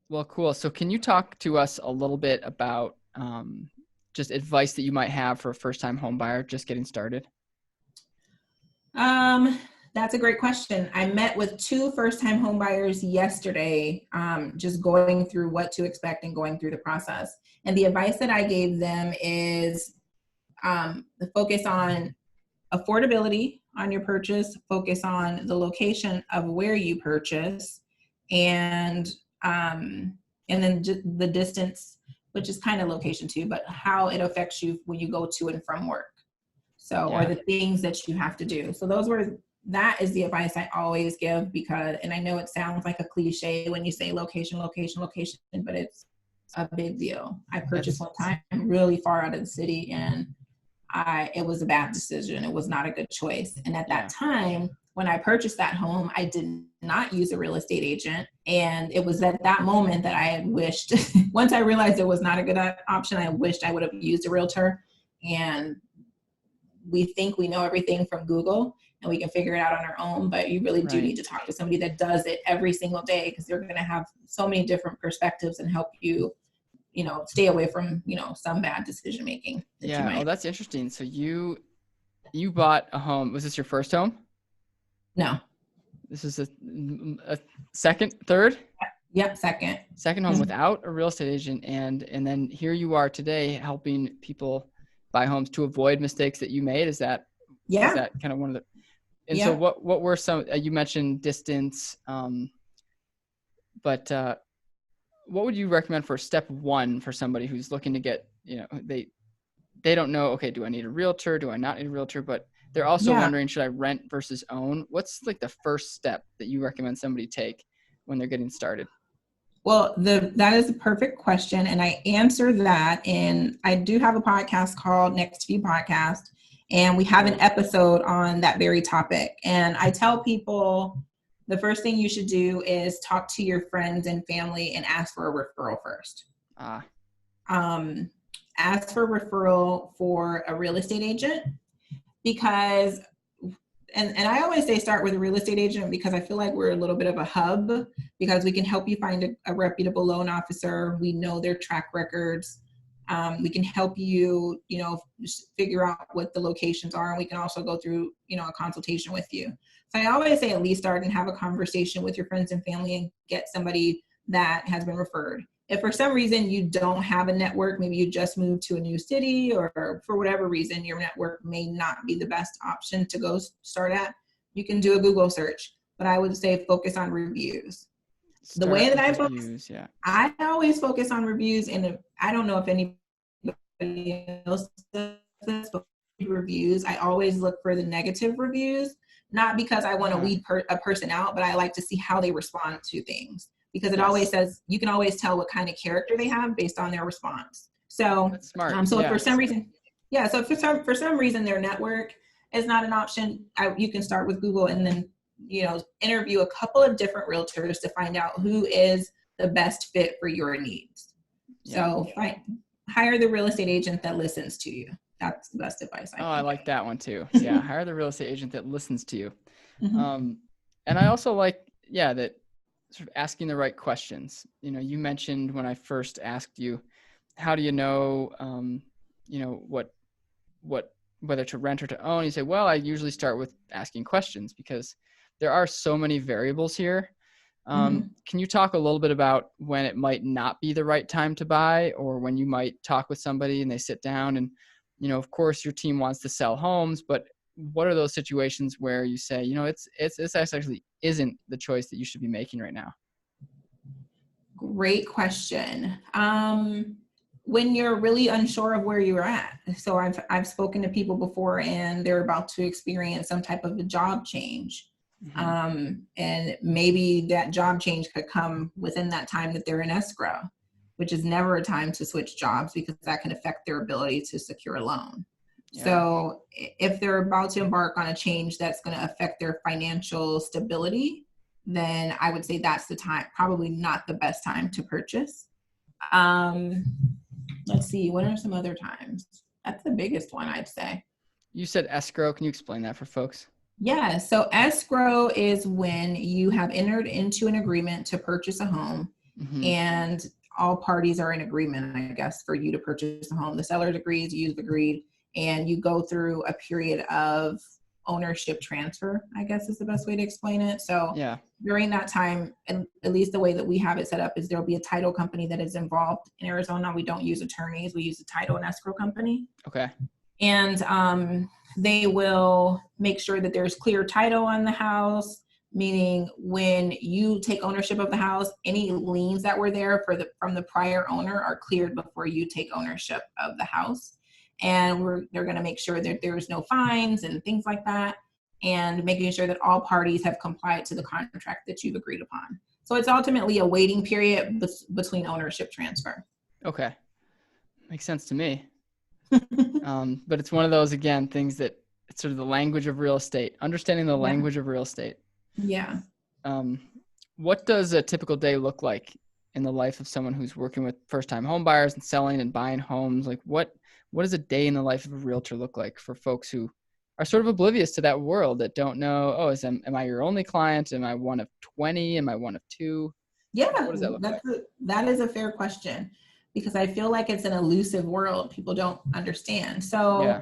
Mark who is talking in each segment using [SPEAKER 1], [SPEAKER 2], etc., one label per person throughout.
[SPEAKER 1] Well, cool. So can you talk to us a little bit about just advice that you might have for a first-time home buyer just getting started?
[SPEAKER 2] That's a great question. I met with two first-time home buyers yesterday, just going through what to expect and going through the process. And the advice that I gave them is the focus on affordability on your purchase, focus on the location of where you purchase, and then the distance, which is kind of location too, but how it affects you when you go to and from work. So, or
[SPEAKER 1] Yeah,
[SPEAKER 2] the things that you have to do. So that is the advice I always give, because, and I know it sounds like a cliche when you say location, location, location, but it's a big deal. I purchased
[SPEAKER 1] that's
[SPEAKER 2] one time really far out of the city, and it was a bad decision. It was not a good choice. And at that
[SPEAKER 1] yeah,
[SPEAKER 2] time, when I purchased that home, I did not use a real estate agent. And it was at that moment that I had wished, once I realized it was not a good option, I wished I would have used a realtor. And we think we know everything from Google and we can figure it out on our own, but you really do
[SPEAKER 1] right.
[SPEAKER 2] need to talk to somebody that does it every single day, because they're going to have so many different perspectives and help you, stay away from, some bad decision making that you
[SPEAKER 1] Yeah. Oh,
[SPEAKER 2] might.
[SPEAKER 1] that's interesting. So you bought a home. Was this your first home?
[SPEAKER 2] No.
[SPEAKER 1] This is a second, third?
[SPEAKER 2] Yep. Second.
[SPEAKER 1] Second home
[SPEAKER 2] Mhm.
[SPEAKER 1] without a real estate agent, and then here you are today helping people buy homes to avoid mistakes that you made. Is
[SPEAKER 2] Yeah.
[SPEAKER 1] that kind of one of the, and so
[SPEAKER 2] Yep.
[SPEAKER 1] what were some, you mentioned distance, but what would you recommend for step one for somebody who's looking to get, they don't know, okay, do I need a realtor? Do I not need a realtor? But they're also
[SPEAKER 2] Yeah.
[SPEAKER 1] wondering, should I rent versus own? What's like the first step that you recommend somebody take when they're getting started?
[SPEAKER 2] Well, that is a perfect question, and I answer that. And I do have a podcast called NextView Podcast, and we have an
[SPEAKER 1] Great.
[SPEAKER 2] episode on that very topic. And I tell people the first thing you should do is talk to your friends and family and ask for a referral first.
[SPEAKER 1] Ah,
[SPEAKER 2] Um, Ask for referral for a real estate agent, because and I always say start with a real estate agent, because I feel like we're a little bit of a hub, because we can help you find a reputable loan officer. We know their track records. We can help you, figure out what the locations are, and we can also go through, a consultation with you. So I always say at least start and have a conversation with your friends and family and get somebody that has been referred. If for some reason you don't have a network, maybe you just moved to a new city, or for whatever reason your network may not be the best option to go start at, you can do a Google search. But I would say focus on reviews. The
[SPEAKER 1] start
[SPEAKER 2] way that
[SPEAKER 1] with
[SPEAKER 2] I focus,
[SPEAKER 1] reviews. Yeah.
[SPEAKER 2] I always focus on reviews, and I don't know if anybody else does this, but reviews, I always look for the negative reviews, not because I want to
[SPEAKER 1] Uh-huh.
[SPEAKER 2] weed a person out, but I like to see how they respond to things, because it always
[SPEAKER 1] Yes.
[SPEAKER 2] says you can always tell what kind of character they have based on their response. So,
[SPEAKER 1] That's smart.
[SPEAKER 2] so if for
[SPEAKER 1] Yeah.
[SPEAKER 2] some reason, yeah, so if for some reason their network is not an option, you can start with Google and then interview a couple of different realtors to find out who is the best fit for your needs.
[SPEAKER 1] Yeah.
[SPEAKER 2] So hire the real estate agent that listens to you. That's the best advice I
[SPEAKER 1] Oh, I
[SPEAKER 2] can
[SPEAKER 1] like that one too. Yeah. Hire the real estate agent that listens to you.
[SPEAKER 2] give. Hmm.
[SPEAKER 1] And I also like, yeah, that sort of asking the right questions. You mentioned when I first asked you, how do you know, what, whether to rent or to own? You say, well, I usually start with asking questions because there are so many variables here.
[SPEAKER 2] Hmm.
[SPEAKER 1] Can you talk a little bit about when it might not be the right time to buy, or when you might talk with somebody and they sit down and, of course your team wants to sell homes, but what are those situations where you say, this actually isn't the choice that you should be making right now?
[SPEAKER 2] Great question. When you're really unsure of where you're at. So I've spoken to people before, and they're about to experience some type of a job change.
[SPEAKER 1] Mm-hmm.
[SPEAKER 2] And maybe that job change could come within that time that they're in escrow, which is never a time to switch jobs, because that can affect their ability to secure a loan.
[SPEAKER 1] Yeah.
[SPEAKER 2] So if they're about to embark on a change that's going to affect their financial stability, then I would say that's the time, probably not the best time to purchase. Um, let's see, what are some other times? That's the biggest one, I'd say.
[SPEAKER 1] You said escrow. Can you explain that for folks?
[SPEAKER 2] Yeah, so escrow is when you have entered into an agreement to purchase a home,
[SPEAKER 1] Mm-hmm.
[SPEAKER 2] and all parties are in agreement, I guess, for you to purchase a home. The seller agrees, you've agreed, and you go through a period of ownership transfer, I guess is the best way to explain it. So
[SPEAKER 1] Yeah.
[SPEAKER 2] during that time, and at least the way that we have it set up is there'll be a title company that is involved. In Arizona, we don't use attorneys, we use a title and escrow company.
[SPEAKER 1] Okay.
[SPEAKER 2] And they will make sure that there's clear title on the house, meaning when you take ownership of the house, any liens that were there from the prior owner are cleared before you take ownership of the house. And they're going to make sure that there's no fines and things like that, and making sure that all parties have complied to the contract that you've agreed upon. So it's ultimately a waiting period between ownership transfer.
[SPEAKER 1] Okay. Makes sense to me. But it's one of those, again, things that it's sort of the language of real estate, understanding the language of real estate.
[SPEAKER 2] Yeah.
[SPEAKER 1] What does a typical day look like in the life of someone who's working with first-time home buyers and selling and buying homes? Like what does a day in the life of a realtor look like for folks who are sort of oblivious to that world, that don't know, oh, am I your only client? Am I one of 20? Am I one of 2?
[SPEAKER 2] Yeah,
[SPEAKER 1] What does that look like?
[SPEAKER 2] that is a fair question, because I feel like it's an elusive world people don't understand. So
[SPEAKER 1] Yeah.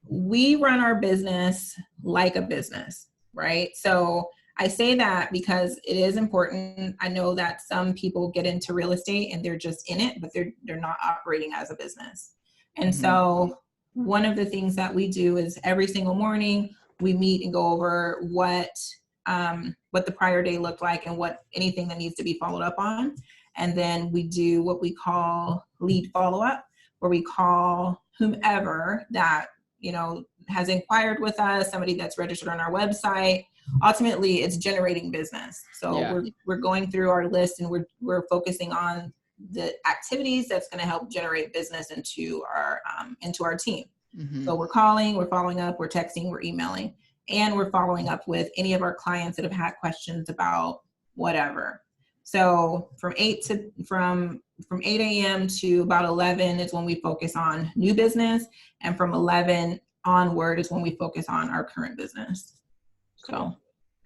[SPEAKER 2] we run our business like a business, right? So I say that because it is important. I know that some people get into real estate and they're just in it, but they're not operating as a business. And
[SPEAKER 1] Mm-hmm.
[SPEAKER 2] so one of the things that we do is every single morning we meet and go over what the prior day looked like and what anything that needs to be followed up on. And then we do what we call lead follow-up, where we call whomever that has inquired with us, somebody that's registered on our website. Ultimately, it's generating business. So
[SPEAKER 1] Yeah.
[SPEAKER 2] we're going through our list, and we're focusing on the activities that's going to help generate business into our team.
[SPEAKER 1] Mm-hmm.
[SPEAKER 2] So we're calling, we're following up, we're texting, we're emailing, and we're following up with any of our clients that have had questions about whatever. So from 8 a.m. to about 11 is when we focus on new business, and from 11 onward is when we focus on our current business.
[SPEAKER 1] Cool.
[SPEAKER 2] So,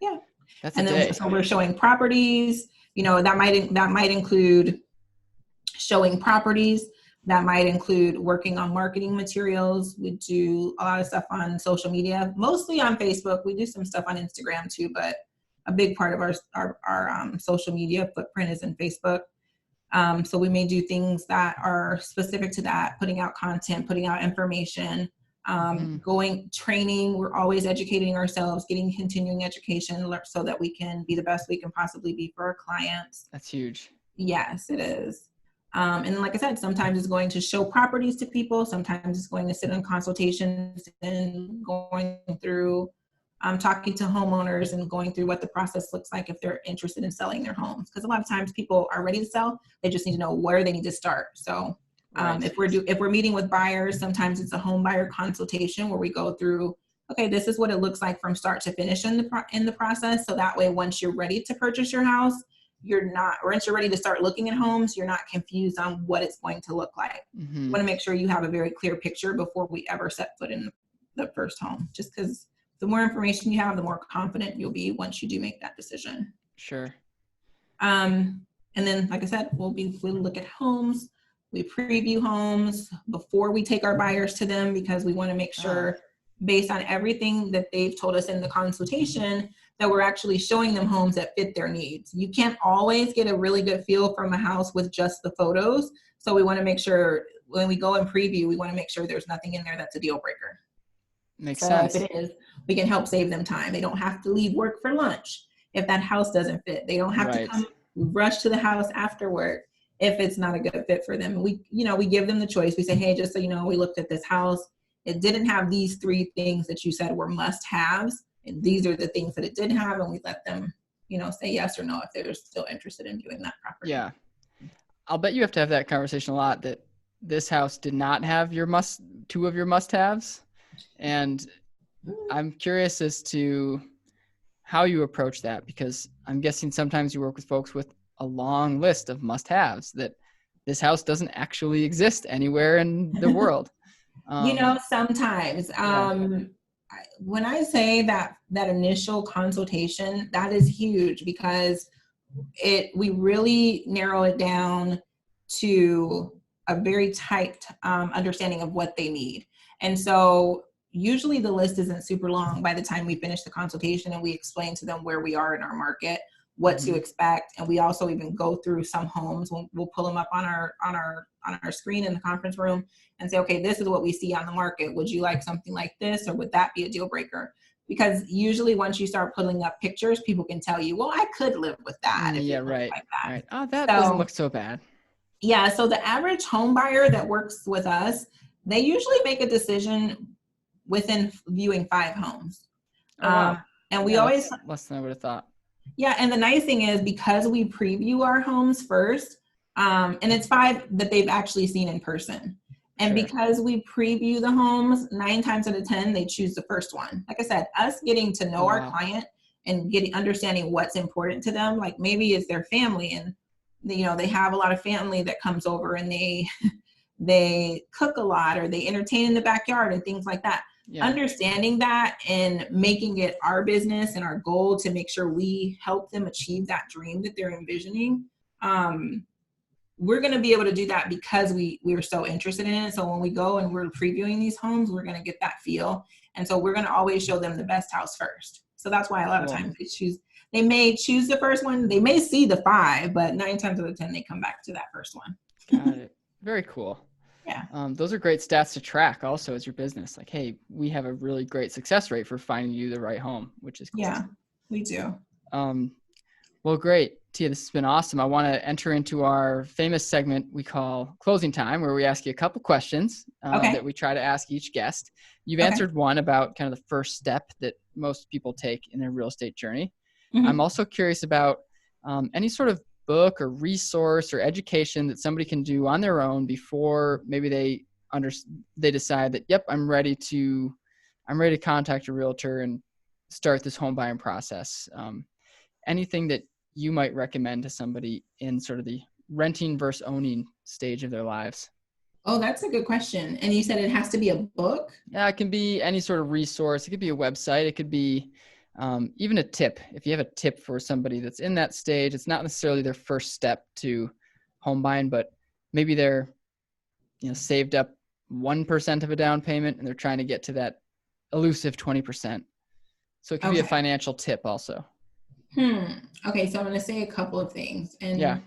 [SPEAKER 2] yeah.
[SPEAKER 1] That's
[SPEAKER 2] and
[SPEAKER 1] a
[SPEAKER 2] then
[SPEAKER 1] day.
[SPEAKER 2] so we're showing properties. That might include showing properties. That might include working on marketing materials. We do a lot of stuff on social media, mostly on Facebook. We do some stuff on Instagram too, but a big part of our social media footprint is in Facebook. So we may do things that are specific to that, putting out content, putting out information, going training. We're always educating ourselves, getting continuing education so that we can be the best we can possibly be for our clients.
[SPEAKER 1] That's huge.
[SPEAKER 2] Yes, it is. And like I said, sometimes it's going to show properties to people. Sometimes it's going to sit in consultations and going through talking to homeowners and going through what the process looks like if they're interested in selling their homes. Because a lot of times people are ready to sell, they just need to know where they need to start. So
[SPEAKER 1] Right.
[SPEAKER 2] if we're meeting with buyers, sometimes it's a home buyer consultation where we go through, okay, this is what it looks like from start to finish in the process. So that way, once you're ready to purchase your house, once you're ready to start looking at homes, you're not confused on what it's going to look like.
[SPEAKER 1] Mm-hmm.
[SPEAKER 2] You want to make sure you have a very clear picture before we ever set foot in the first home, just because the more information you have, the more confident you'll be once you do make that decision.
[SPEAKER 1] Sure.
[SPEAKER 2] And then, like I said, we'll look at homes. We preview homes before we take our buyers to them, because we want to make sure, based on everything that they've told us in the consultation, that we're actually showing them homes that fit their needs. You can't always get a really good feel from a house with just the photos. So we want to make sure when we go and preview, we want to make sure there's nothing in there that's a deal breaker.
[SPEAKER 1] Makes
[SPEAKER 2] so
[SPEAKER 1] sense.
[SPEAKER 2] If it is, we can help save them time. They don't have to leave work for lunch if that house doesn't fit. They don't have to come rush to the house after work if it's not a good fit for them. We give them the choice. We say, hey, just so you know, we looked at this house. It didn't have these 3 things that you said were must-haves, and these are the things that it did have, and we let them, say yes or no if they're still interested in viewing that property.
[SPEAKER 1] Yeah. I'll bet you have to have that conversation a lot, that this house did not have 2 of your must-haves. And I'm curious as to how you approach that, because I'm guessing sometimes you work with folks with a long list of must-haves that this house doesn't actually exist anywhere in the world.
[SPEAKER 2] Sometimes when I say that initial consultation, that is huge, because we really narrow it down to a very tight understanding of what they need. And so usually the list isn't super long by the time we finish the consultation, and we explain to them where we are in our market, what to expect. And we also even go through some homes. We'll pull them up on our screen in the conference room and say, okay, this is what we see on the market. Would you like something like this, or would that be a deal breaker? Because usually once you start putting up pictures, people can tell you, well, I could live with that if
[SPEAKER 1] Yeah,
[SPEAKER 2] it looks
[SPEAKER 1] right.
[SPEAKER 2] like that.
[SPEAKER 1] Right. Oh, that doesn't
[SPEAKER 2] So
[SPEAKER 1] look so bad.
[SPEAKER 2] yeah, so the average home buyer that works with us, they usually make a decision within viewing 5 homes.
[SPEAKER 1] Oh, wow.
[SPEAKER 2] And we
[SPEAKER 1] Yeah,
[SPEAKER 2] always,
[SPEAKER 1] that's less than I would have thought.
[SPEAKER 2] yeah, and the nice thing is because we preview our homes first, and it's 5 that they've actually seen in person. And
[SPEAKER 1] Sure.
[SPEAKER 2] because we preview the homes, 9 times out of 10, they choose the first one. Like I said, us getting to know our
[SPEAKER 1] Wow.
[SPEAKER 2] client and understanding what's important to them, like maybe it's their family, and they have a lot of family that comes over, and they cook a lot, or they entertain in the backyard and things like that.
[SPEAKER 1] Yeah.
[SPEAKER 2] Understanding that and making it our business and our goal to make sure we help them achieve that dream that they're envisioning. We're going to be able to do that because we're so interested in it. So when we go and we're previewing these homes, we're going to get that feel. And so we're going to always show them the best house first. So that's why a lot of times they may choose the first one. They may see the 5, but 9 times out of 10, they come back to that first one.
[SPEAKER 1] Got it. Very cool.
[SPEAKER 2] Yeah.
[SPEAKER 1] Those are great stats to track also as your business. Like, hey, we have a really great success rate for finding you the right home, which is cool.
[SPEAKER 2] Yeah, we do.
[SPEAKER 1] Well, great. Tia, this has been awesome. I want to enter into our famous segment we call Closing Time, where we ask you a couple questions that we try to ask each guest. You've answered one about kind of the first step that most people take in their real estate journey. I'm also curious about any sort of book or resource or education that somebody can do on their own before maybe they decide that, yep, I'm ready to contact a realtor and start this home buying process. Anything that you might recommend to somebody in sort of the renting versus owning stage of their lives?
[SPEAKER 2] Oh, that's a good question. And you said it has to be a book?
[SPEAKER 1] Yeah, it can be any sort of resource. It could be a website. It could be even a tip. If you have a tip for somebody that's in that stage, it's not necessarily their first step to home buying, but maybe they're saved up 1% of a down payment and they're trying to get to that elusive 20%. So it could be a financial tip also.
[SPEAKER 2] Okay, so I'm going to say a couple of things. And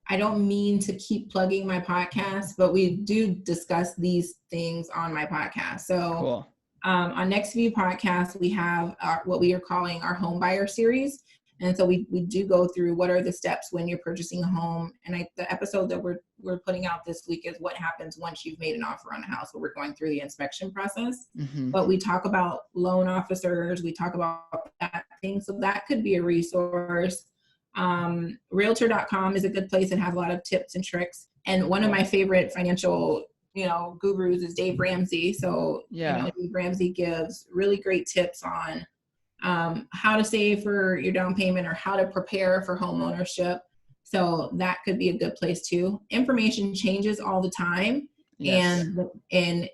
[SPEAKER 2] I don't mean to keep plugging my podcast, but we do discuss these things on my podcast. So
[SPEAKER 1] cool.
[SPEAKER 2] On NextView podcast, we have what we are calling our home buyer series. And so we do go through what are the steps when you're purchasing a home. And the episode that we're putting out this week is what happens once you've made an offer on a house, where we're going through the inspection process. But we talk about loan officers, we talk about that thing. So that could be a resource. Realtor.com is a good place. It has a lot of tips and tricks. And one of my favorite financial gurus is Dave Ramsey. So Dave Ramsey gives really great tips on how to save for your down payment or how to prepare for home ownership. So that could be a good place too. Information changes all the time. Yes. And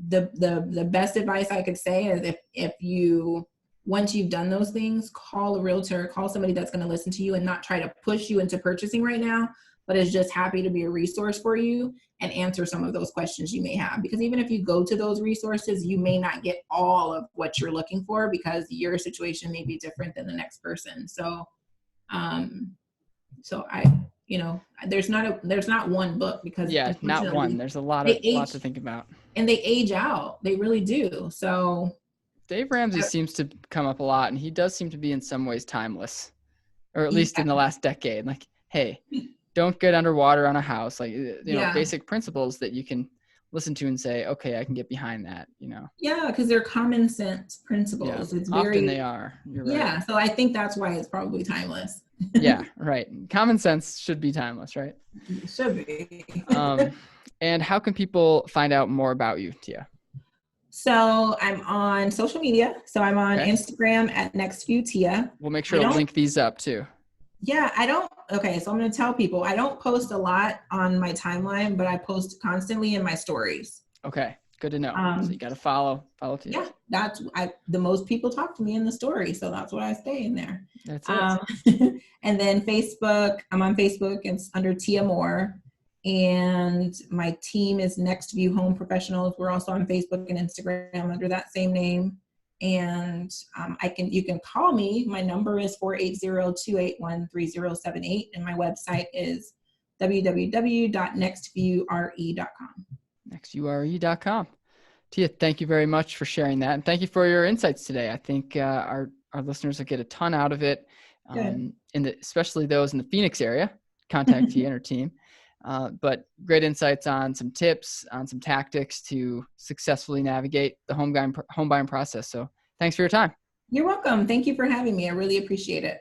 [SPEAKER 2] the best advice I could say is if you, once you've done those things, call a realtor, call somebody that's going to listen to you and not try to push you into purchasing right now, but is just happy to be a resource for you and answer some of those questions you may have. Because even if you go to those resources, you may not get all of what you're looking for because your situation may be different than the next person. So, there's not one book because
[SPEAKER 1] not one. There's a lot to think about.
[SPEAKER 2] And they age out. They really do. So
[SPEAKER 1] Dave Ramsey seems to come up a lot, and he does seem to be in some ways timeless, or at least in the last decade. Like, hey, don't get underwater on a house. Like, basic principles that you can listen to and say, okay, I can get behind that,
[SPEAKER 2] Yeah, because they're common sense principles.
[SPEAKER 1] Yeah,
[SPEAKER 2] it's
[SPEAKER 1] often they are. You're right.
[SPEAKER 2] Yeah, so I think that's why it's probably timeless.
[SPEAKER 1] Yeah, right. Common sense should be timeless, right?
[SPEAKER 2] It should be.
[SPEAKER 1] And how can people find out more about you, Tia?
[SPEAKER 2] So I'm on social media. So I'm on Instagram at NextView Tia.
[SPEAKER 1] We'll make sure to link these up too.
[SPEAKER 2] Yeah, so I'm going to tell people, I don't post a lot on my timeline, but I post constantly in my stories.
[SPEAKER 1] Okay, Good to know. So you
[SPEAKER 2] Um,
[SPEAKER 1] got to follow
[SPEAKER 2] yeah,
[SPEAKER 1] Tia's.
[SPEAKER 2] the most people talk to me in the story, so that's why I stay in there.
[SPEAKER 1] That's it.
[SPEAKER 2] Um, and then Facebook, I'm on Facebook. It's under Tia Moore, and my team is NextView Home Professionals. We're also on Facebook and Instagram under that same name. And you can call me. My number is 480-281-3078, and my website is www.nextviewre.com.
[SPEAKER 1] nexture.com. Tia, thank you very much for sharing that. And thank you for your insights today. I think our listeners will get a ton out of it,
[SPEAKER 2] Good.
[SPEAKER 1] especially those in the Phoenix area. Contact Tia and her team. But great insights on some tips, on some tactics to successfully navigate the home buying process. So thanks for your time.
[SPEAKER 2] You're welcome. Thank you for having me. I really appreciate it.